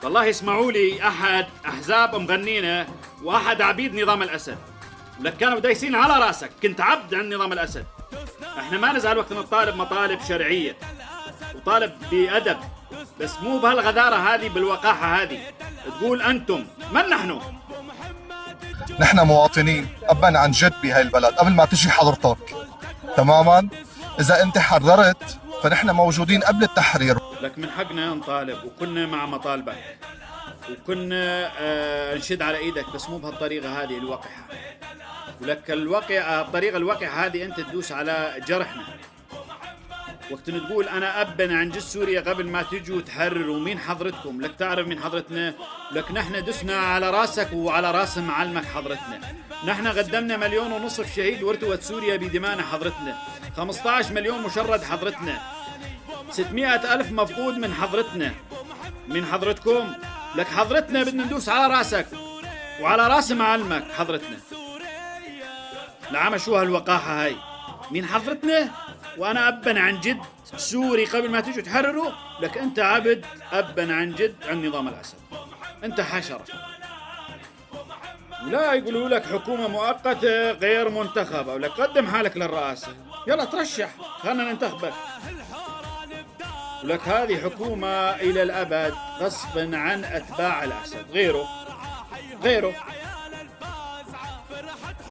والله اسمعوا لي، أحد أحزاب مغنينا وأحد عبيد نظام الأسد، ولك كانوا دايسين على راسك، كنت عبد عن نظام الأسد. احنا ما نزال وقت نطالب مطالب شرعية وطالب بأدب، بس مو بهالغدارة هذه بالوقاحة هذه. تقول أنتم من نحن؟ نحن مواطنين أبا عن جد بهاي البلد قبل ما تجي حضرتك تماما. إذا أنت حررت فنحن موجودين قبل التحرير. لك من حقنا نطالب وكنا مع مطالبك وكنا نشد على ايدك، بس مو بهالطريقة هذه الوقحة. ولك الطريقة الوقحة هذه انت تدوس على جرحنا. وقت تقول انا ابا عن جيش سوريا قبل ما تجوا تحرروا، مين حضرتكم؟ لك تعرف مين حضرتنا؟ لك نحن دسنا على راسك وعلى راس معلمك حضرتنا. نحن قدمنا 1.5 مليون شهيد وارتوت سوريا بدمانا حضرتنا، 15 مليون مشرد حضرتنا، 600 ألف مفقود من حضرتنا. من حضرتكم؟ لك حضرتنا بدنا ندوس على راسك وعلى راس معلمك حضرتنا. نعم شو هالوقاحة هاي؟ مين حضرتنا؟ وأنا أبا عن جد سوري قبل ما تيجوا تحرروا. لك أنت عبد أبا عن جد عن نظام الأسد، أنت حشرة. ولا يقولوا لك حكومة مؤقتة غير منتخبة، ولك قدم حالك للرئاسة، يلا ترشح خلنا ننتخبك. ولك هذه حكومة إلى الأبد غصبا عن أتباع الأسد، غيره